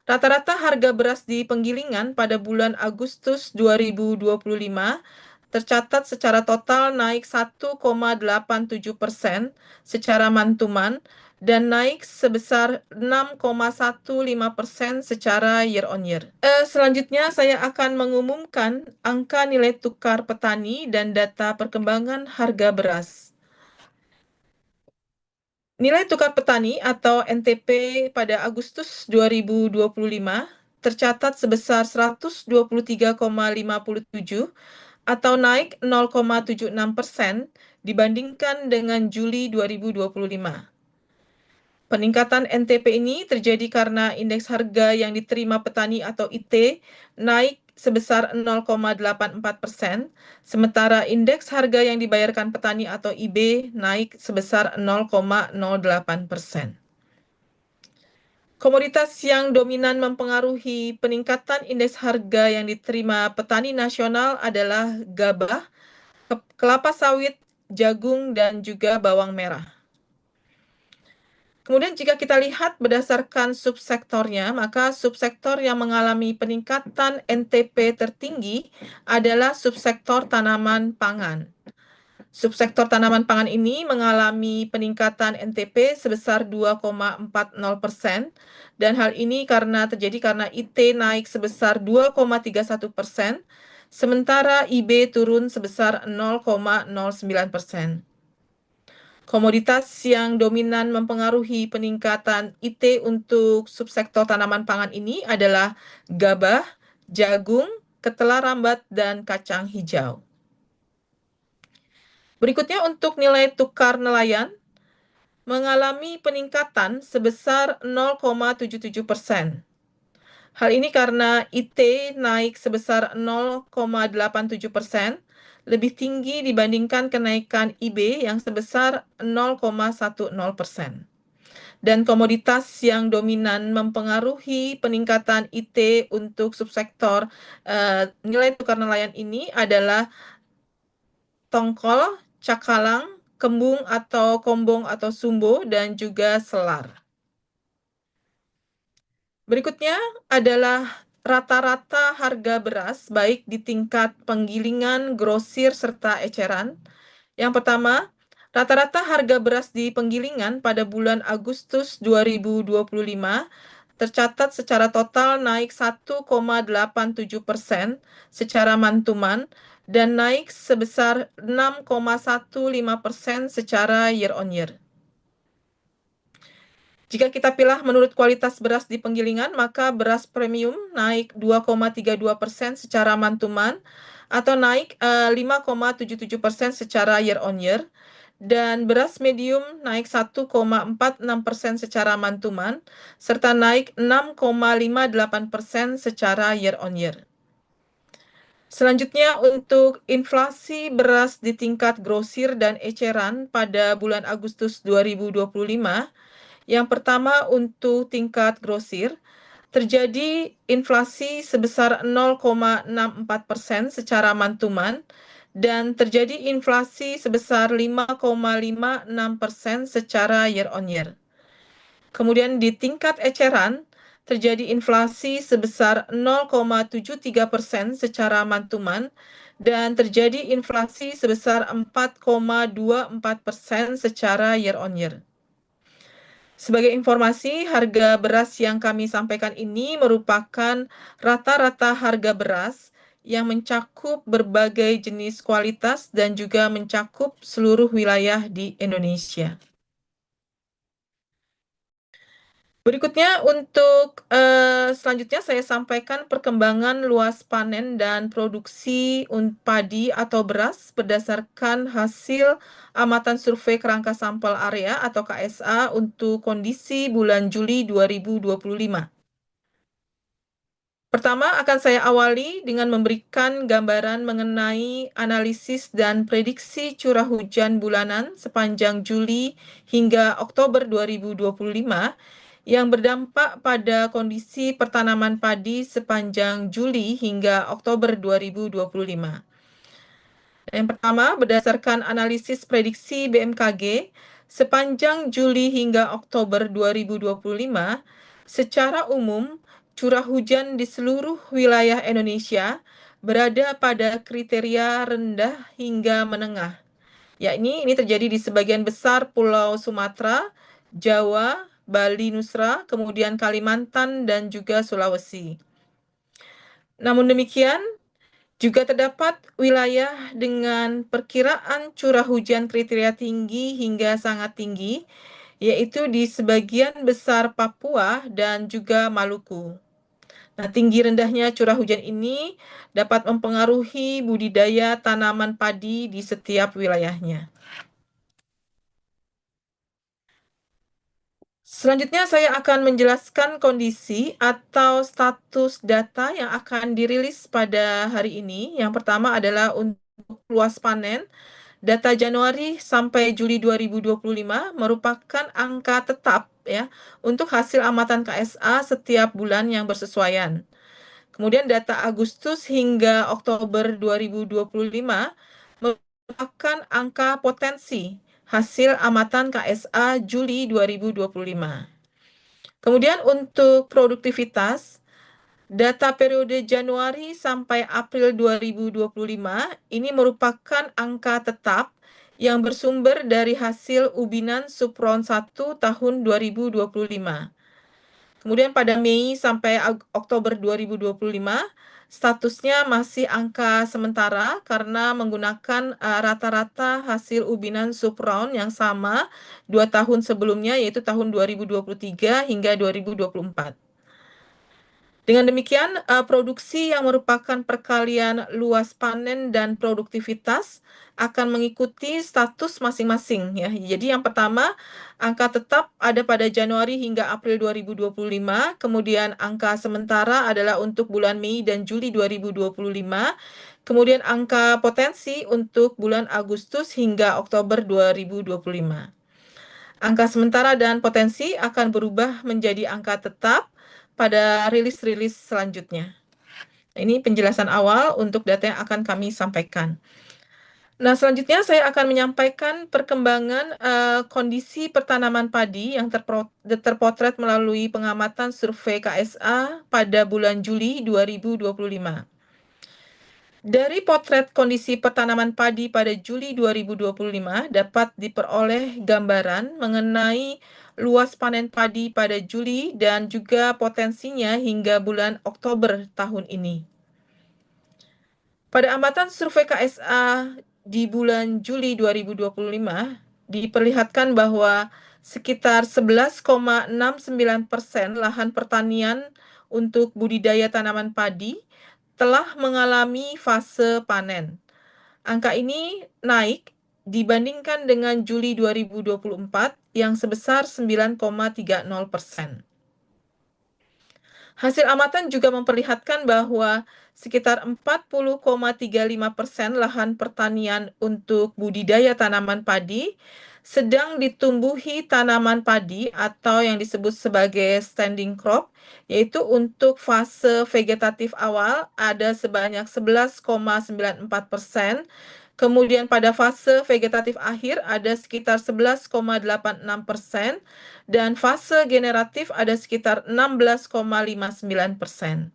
Rata-rata harga beras di penggilingan pada bulan Agustus 2025 tercatat secara total naik 1,87% secara mantuman dan naik sebesar 6,15% secara year on year. Selanjutnya saya akan mengumumkan angka nilai tukar petani dan data perkembangan harga beras. Nilai tukar petani atau NTP pada Agustus 2025 tercatat sebesar 123,57 atau naik 0,76% dibandingkan dengan Juli 2025. Peningkatan NTP ini terjadi karena indeks harga yang diterima petani atau IT naik sebesar 0,84%, sementara indeks harga yang dibayarkan petani atau IB naik sebesar 0,08%. Komoditas yang dominan mempengaruhi peningkatan indeks harga yang diterima petani nasional adalah gabah, kelapa sawit, jagung, dan juga bawang merah. Kemudian jika kita lihat berdasarkan subsektornya, maka subsektor yang mengalami peningkatan NTP tertinggi adalah subsektor tanaman pangan. Subsektor tanaman pangan ini mengalami peningkatan NTP sebesar 2,40% dan hal ini terjadi karena IT naik sebesar 2,31%, sementara IB turun sebesar 0,09%. Komoditas yang dominan mempengaruhi peningkatan IT untuk subsektor tanaman pangan ini adalah gabah, jagung, ketela rambat, dan kacang hijau. Berikutnya untuk nilai tukar nelayan mengalami peningkatan sebesar 0,77%. Hal ini karena IT naik sebesar 0,87%, lebih tinggi dibandingkan kenaikan IB yang sebesar 0,10%. Dan komoditas yang dominan mempengaruhi peningkatan IT untuk subsektor nilai tukar nelayan ini adalah tongkol, cakalang, kembung atau kombong atau sumbo, dan juga selar. Berikutnya adalah rata-rata harga beras baik di tingkat penggilingan, grosir, serta eceran. Yang pertama, rata-rata harga beras di penggilingan pada bulan Agustus 2025 tercatat secara total naik 1,87% secara mantuman dan naik sebesar 6,15% secara year on year. Jika kita pilih menurut kualitas beras di penggilingan, maka beras premium naik 2,32% secara mantuman atau naik 5,77% secara year on year. Dan beras medium naik 1,46% secara mantuman, serta naik 6,58% secara year on year. Selanjutnya untuk inflasi beras di tingkat grosir dan eceran pada bulan Agustus 2025, yang pertama untuk tingkat grosir, terjadi inflasi sebesar 0,64% secara mantuman dan terjadi inflasi sebesar 5,56% secara year on year. Kemudian di tingkat eceran, terjadi inflasi sebesar 0,73% secara mantuman dan terjadi inflasi sebesar 4,24% secara year on year. Sebagai informasi, harga beras yang kami sampaikan ini merupakan rata-rata harga beras yang mencakup berbagai jenis kualitas dan juga mencakup seluruh wilayah di Indonesia. Berikutnya untuk selanjutnya saya sampaikan perkembangan luas panen dan produksi padi atau beras berdasarkan hasil amatan survei kerangka sampel area atau KSA untuk kondisi bulan Juli 2025. Pertama, akan saya awali dengan memberikan gambaran mengenai analisis dan prediksi curah hujan bulanan sepanjang Juli hingga Oktober 2025 yang berdampak pada kondisi pertanaman padi sepanjang Juli hingga Oktober 2025. Yang pertama, berdasarkan analisis prediksi BMKG, sepanjang Juli hingga Oktober 2025, secara umum curah hujan di seluruh wilayah Indonesia berada pada kriteria rendah hingga menengah. Yakni ini terjadi di sebagian besar Pulau Sumatera, Jawa, Bali, Nusra, kemudian Kalimantan, dan juga Sulawesi. Namun demikian, juga terdapat wilayah dengan perkiraan curah hujan kriteria tinggi hingga sangat tinggi, yaitu di sebagian besar Papua dan juga Maluku. Nah, tinggi rendahnya curah hujan ini dapat mempengaruhi budidaya tanaman padi di setiap wilayahnya. Selanjutnya saya akan menjelaskan kondisi atau status data yang akan dirilis pada hari ini. Yang pertama adalah untuk luas panen. Data Januari sampai Juli 2025 merupakan angka tetap ya untuk hasil amatan KSA setiap bulan yang bersesuaian. Kemudian data Agustus hingga Oktober 2025 merupakan angka potensi hasil amatan KSA Juli 2025. Kemudian untuk produktivitas, data periode Januari sampai April 2025 ini merupakan angka tetap yang bersumber dari hasil ubinan Supron 1 tahun 2025. Kemudian pada Mei sampai Oktober 2025, statusnya masih angka sementara karena menggunakan rata-rata hasil ubinan Supron yang sama 2 tahun sebelumnya, yaitu tahun 2023 hingga 2024. Dengan demikian, produksi yang merupakan perkalian luas panen dan produktivitas akan mengikuti status masing-masing ya. Jadi yang pertama, angka tetap ada pada Januari hingga April 2025, kemudian angka sementara adalah untuk bulan Mei dan Juli 2025, kemudian angka potensi untuk bulan Agustus hingga Oktober 2025. Angka sementara dan potensi akan berubah menjadi angka tetap pada rilis-rilis selanjutnya. Ini penjelasan awal untuk data yang akan kami sampaikan. Nah, selanjutnya saya akan menyampaikan perkembangan kondisi pertanaman padi yang terpotret melalui pengamatan survei KSA pada bulan Juli 2025. Dari potret kondisi pertanaman padi pada Juli 2025 dapat diperoleh gambaran mengenai luas panen padi pada Juli dan juga potensinya hingga bulan Oktober tahun ini. Pada amatan survei KSA di bulan Juli 2025 diperlihatkan bahwa sekitar 11,69% lahan pertanian untuk budidaya tanaman padi telah mengalami fase panen. Angka ini naik dibandingkan dengan Juli 2024 yang sebesar 9,30%. Hasil amatan juga memperlihatkan bahwa sekitar 40,35% lahan pertanian untuk budidaya tanaman padi sedang ditumbuhi tanaman padi atau yang disebut sebagai standing crop, yaitu untuk fase vegetatif awal ada sebanyak 11,94%, kemudian pada fase vegetatif akhir ada sekitar 11,86%, dan fase generatif ada sekitar 16,59%.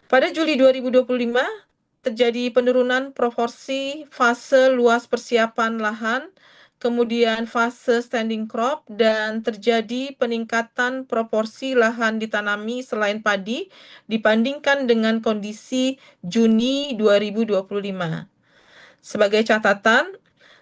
Pada Juli 2025, terjadi penurunan proporsi fase luas persiapan lahan, kemudian fase standing crop, dan terjadi peningkatan proporsi lahan ditanami selain padi dibandingkan dengan kondisi Juni 2025. Sebagai catatan,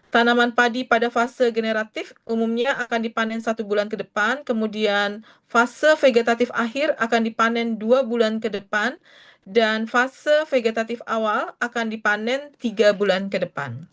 tanaman padi pada fase generatif umumnya akan dipanen 1 bulan ke depan, kemudian fase vegetatif akhir akan dipanen 2 bulan ke depan, dan fase vegetatif awal akan dipanen 3 bulan ke depan.